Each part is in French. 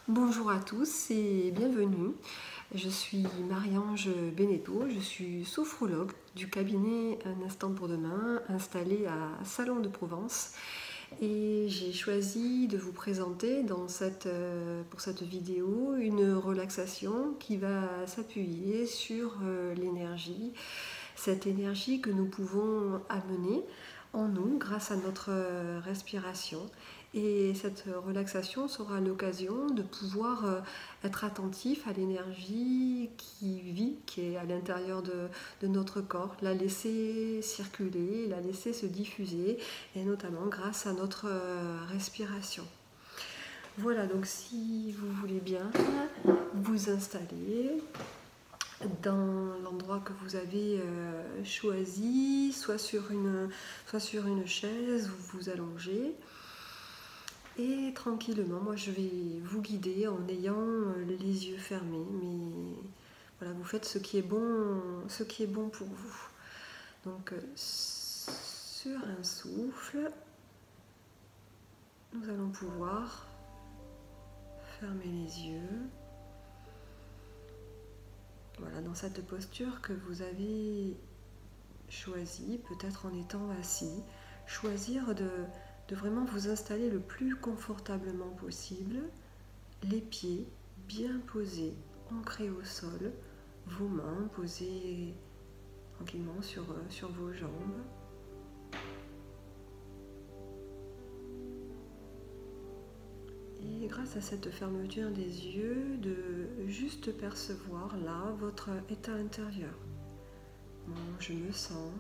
Bonjour à tous et bienvenue. Je suis Marie-Ange Beneteau, je suis sophrologue du cabinet Un Instant pour Demain, installé à Salon de Provence. Et j'ai choisi de vous présenter pour cette vidéo une relaxation qui va s'appuyer sur l'énergie, cette énergie que nous pouvons amener en nous grâce à notre respiration. Et cette relaxation sera l'occasion de pouvoir être attentif à l'énergie qui vit, qui est à l'intérieur de notre corps, la laisser circuler, la laisser se diffuser, et notamment grâce à notre respiration. Voilà, donc si vous voulez bien vous installer dans l'endroit que vous avez choisi, soit sur une chaise ou vous allongez. Et tranquillement, moi je vais vous guider en ayant les yeux fermés, mais voilà, vous faites ce qui est bon pour vous. Donc sur un souffle, nous allons pouvoir fermer les yeux. Voilà, dans cette posture que vous avez choisie, peut-être en étant assis, choisir de vraiment vous installer le plus confortablement possible, les pieds bien posés, ancrés au sol, vos mains posées tranquillement sur vos jambes. Et grâce à cette fermeture des yeux, de juste percevoir là votre état intérieur. Comment je me sens.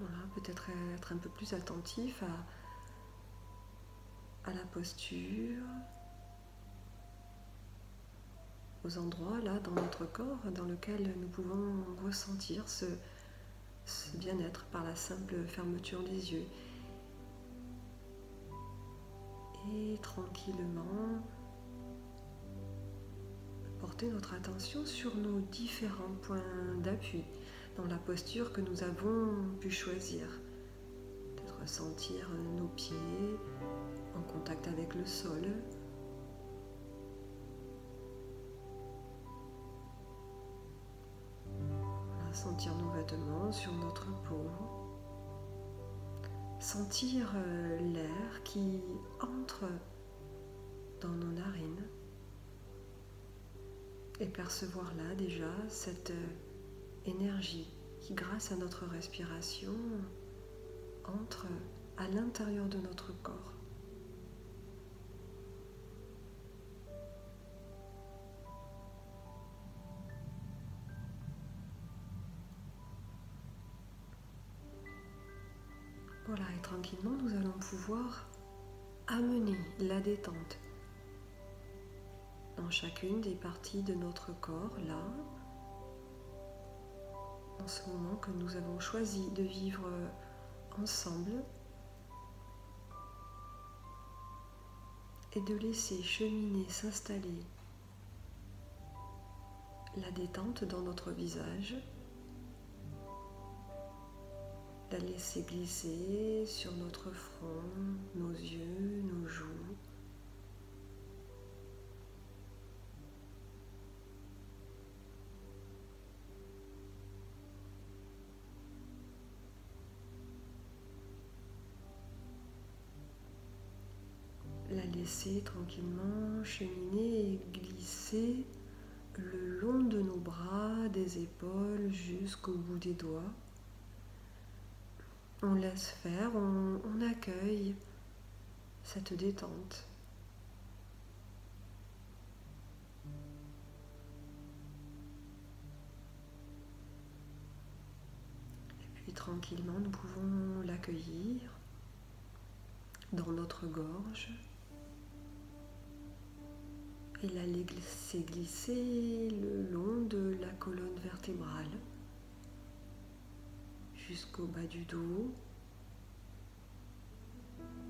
Voilà, peut-être être un peu plus attentif à la posture, aux endroits là dans notre corps dans lequel nous pouvons ressentir ce bien-être par la simple fermeture des yeux. Et tranquillement, porter notre attention sur nos différents points d'appui dans la posture que nous avons pu choisir. Peut-être sentir nos pieds en contact avec le sol. Sentir nos vêtements sur notre peau. Sentir l'air qui entre dans nos narines. Et percevoir là déjà cette énergie qui, grâce à notre respiration, entre à l'intérieur de notre corps. Voilà, et tranquillement, nous allons pouvoir amener la détente dans chacune des parties de notre corps, là, dans ce moment que nous avons choisi de vivre ensemble, et de laisser cheminer, s'installer la détente dans notre visage, la laisser glisser sur notre front, nos yeux, nos joues. La laisser tranquillement cheminer et glisser le long de nos bras, des épaules jusqu'au bout des doigts. On laisse faire, on accueille cette détente. Et puis tranquillement, nous pouvons l'accueillir dans notre gorge et la laisser glisser le long de la colonne vertébrale jusqu'au bas du dos.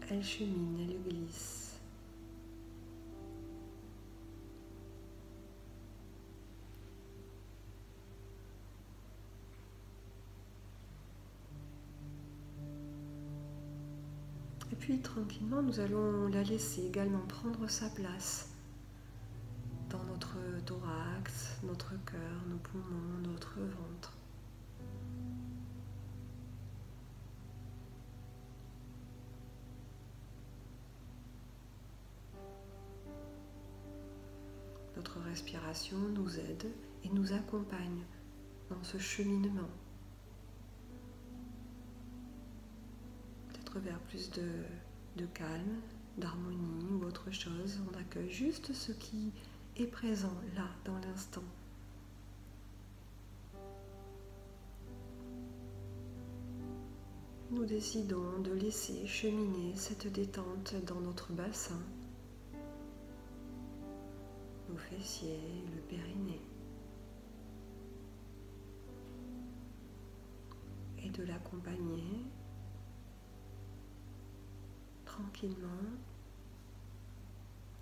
Elle chemine, elle glisse. puis tranquillement, nous allons la laisser également prendre sa place dans notre thorax, notre cœur, nos poumons, notre ventre. Notre respiration nous aide et nous accompagne dans ce cheminement. Peut-être vers plus de calme, d'harmonie ou autre chose. On accueille juste ce qui est présent là, dans l'instant. Nous décidons de laisser cheminer cette détente dans notre bassin, nos fessiers, le périnée, et de l'accompagner tranquillement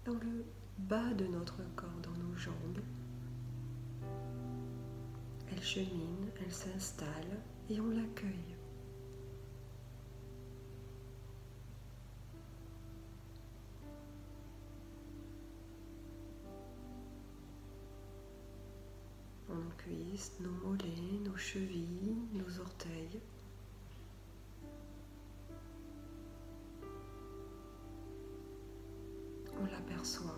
dans le bas de notre corps, dans nos jambes. Elle chemine, elle s'installe et on l'accueille. Nos cuisses, nos mollets, nos chevilles, nos orteils. On l'aperçoit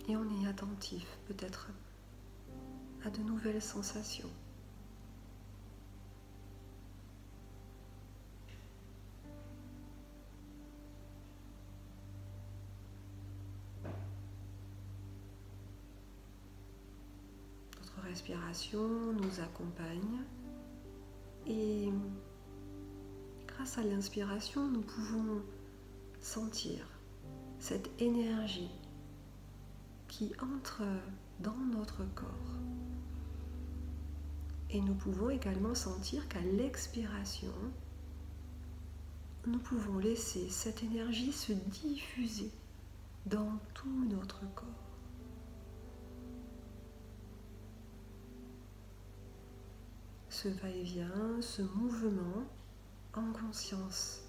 et on est attentif peut-être à de nouvelles sensations. Notre respiration nous accompagne et grâce à l'inspiration, nous pouvons sentir cette énergie qui entre dans notre corps. Et nous pouvons également sentir qu'à l'expiration, nous pouvons laisser cette énergie se diffuser dans tout notre corps. Ce va-et-vient, ce mouvement en conscience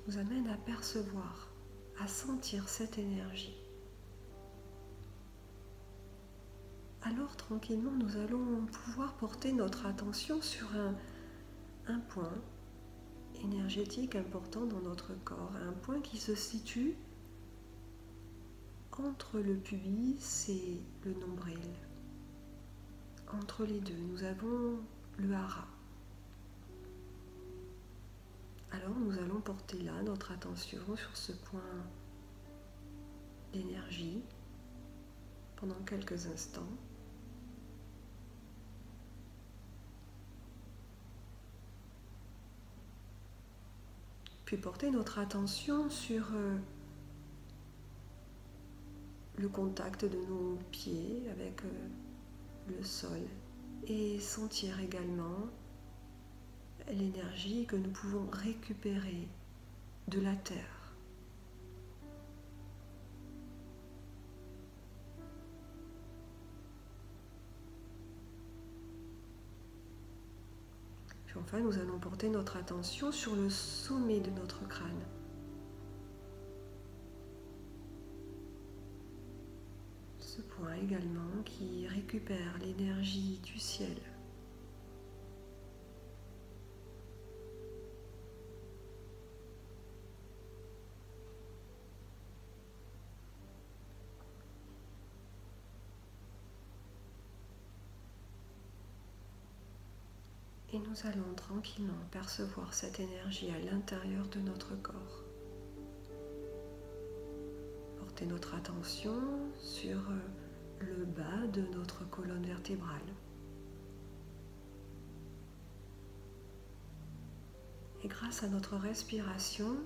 nous amène à percevoir, à sentir cette énergie. Alors tranquillement, nous allons pouvoir porter notre attention sur un point énergétique important dans notre corps, un point qui se situe entre le pubis et le nombril. Entre les deux, nous avons le hara. Alors nous allons porter là notre attention sur ce point d'énergie pendant quelques instants. Puis porter notre attention sur le contact de nos pieds avec le sol et sentir également l'énergie que nous pouvons récupérer de la terre. Puis enfin, nous allons porter notre attention sur le sommet de notre crâne. Ce point également qui récupère l'énergie du ciel. Et nous allons tranquillement percevoir cette énergie à l'intérieur de notre corps. Porter notre attention sur le bas de notre colonne vertébrale. Et grâce à notre respiration,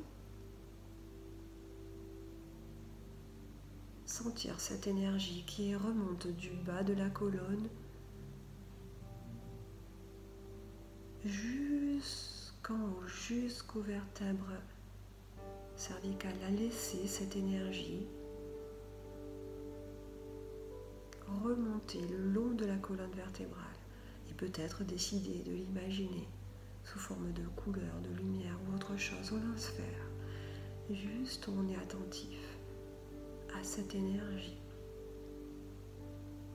sentir cette énergie qui remonte du bas de la colonne jusqu'en haut, jusqu'aux vertèbres cervicales, à laisser cette énergie remonter le long de la colonne vertébrale et peut-être décider de l'imaginer sous forme de couleur, de lumière ou autre chose. On laisse faire. Juste on est attentif à cette énergie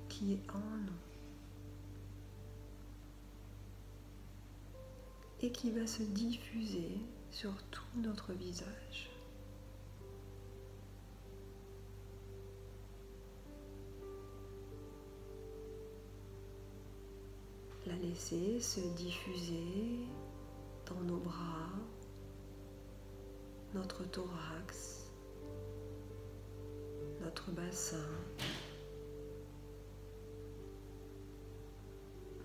qui est en nous et qui va se diffuser sur tout notre visage. La laisser se diffuser dans nos bras, notre thorax, notre bassin,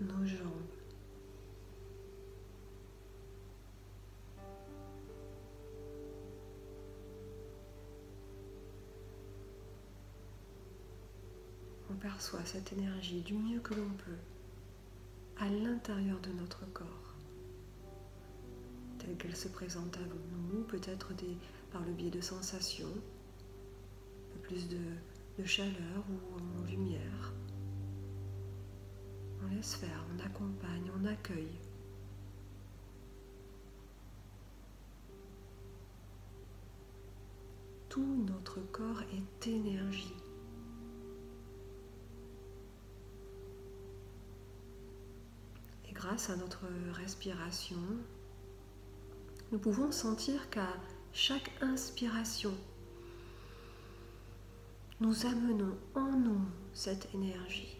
nos jambes. On perçoit cette énergie du mieux que l'on peut à l'intérieur de notre corps, telle qu'elle se présente à nous, peut-être par le biais de sensations, un peu plus de chaleur ou en lumière. On laisse faire, on accompagne, on accueille. Tout notre corps est énergie. Et grâce à notre respiration, nous pouvons sentir qu'à chaque inspiration, nous amenons en nous cette énergie.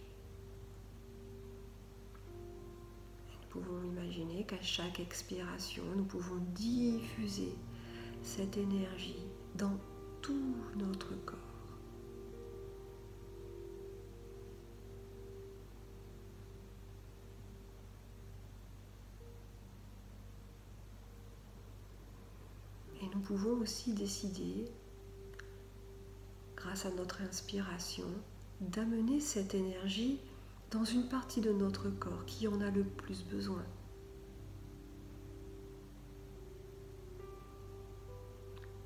Et nous pouvons imaginer qu'à chaque expiration, nous pouvons diffuser cette énergie dans tout notre corps. Et nous pouvons aussi décider, grâce à notre inspiration, d'amener cette énergie dans une partie de notre corps qui en a le plus besoin.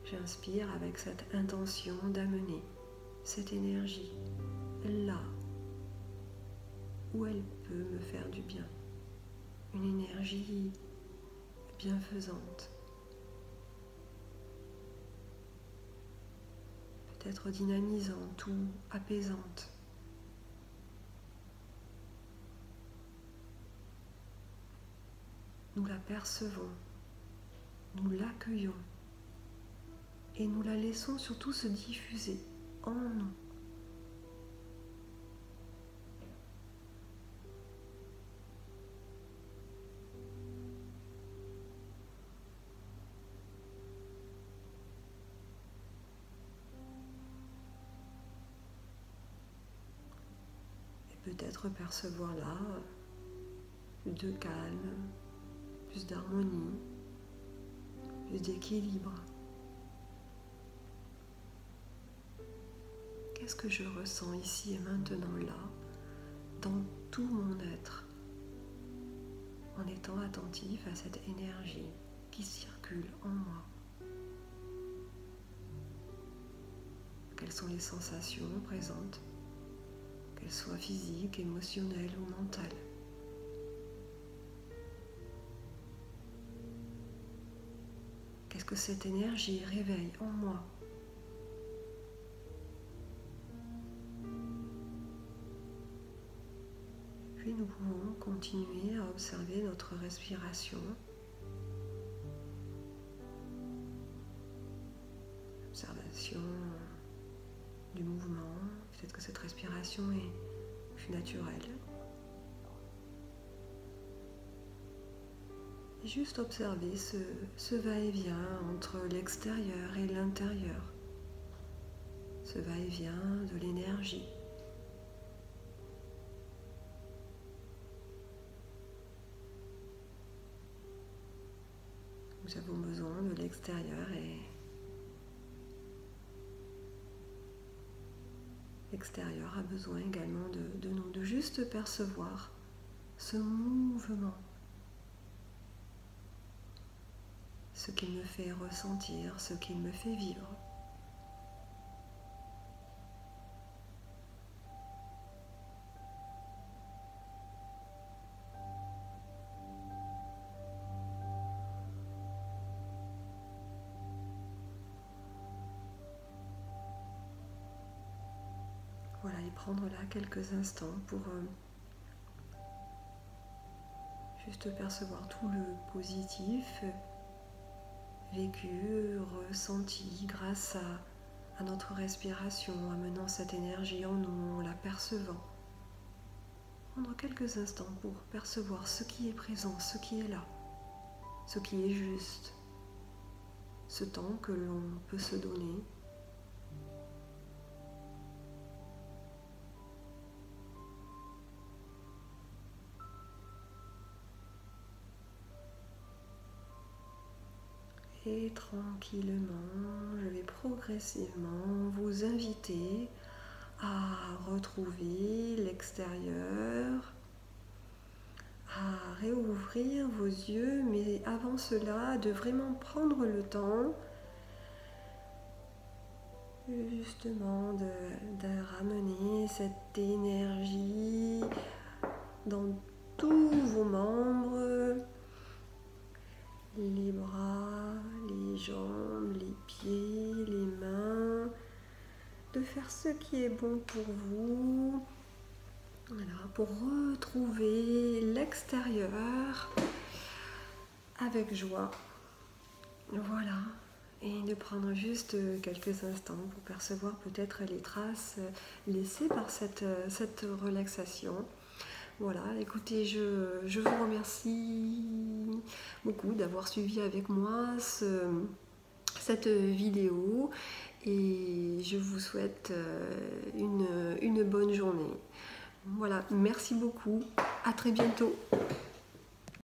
J'inspire avec cette intention d'amener cette énergie là où elle peut me faire du bien. Une énergie bienfaisante. Peut-être dynamisante ou apaisante. Nous la percevons, nous l'accueillons et nous la laissons surtout se diffuser en nous. Peut-être percevoir là plus de calme, plus d'harmonie, plus d'équilibre. Qu'est-ce que je ressens ici et maintenant là, dans tout mon être, en étant attentif à cette énergie qui circule en moi? Quelles sont les sensations présentes? Qu'elles soient physiques, émotionnelles ou mentales. Qu'est-ce que cette énergie réveille en moi? Puis nous pouvons continuer à observer notre respiration. Observation du mouvement. Peut-être que cette respiration est plus naturelle. Et juste observer ce va-et-vient entre l'extérieur et l'intérieur. Ce va-et-vient de l'énergie. Nous avons besoin de l'extérieur et l'extérieur a besoin également de nous, de juste percevoir ce mouvement, ce qu'il me fait ressentir, ce qu'il me fait vivre. Voilà, et prendre là quelques instants pour juste percevoir tout le positif vécu, ressenti grâce à notre respiration, amenant cette énergie en nous, en la percevant. Prendre quelques instants pour percevoir ce qui est présent, ce qui est là, ce qui est juste, ce temps que l'on peut se donner. Et tranquillement, je vais progressivement vous inviter à retrouver l'extérieur, à réouvrir vos yeux, mais avant cela, de vraiment prendre le temps justement de ramener cette énergie dans tous vos membres, les bras, les jambes, les pieds, les mains, de faire ce qui est bon pour vous, voilà, pour retrouver l'extérieur avec joie. Voilà, et de prendre juste quelques instants pour percevoir peut-être les traces laissées par cette relaxation. Voilà, écoutez, je vous remercie beaucoup d'avoir suivi avec moi cette vidéo et je vous souhaite une bonne journée. Voilà, merci beaucoup, à très bientôt.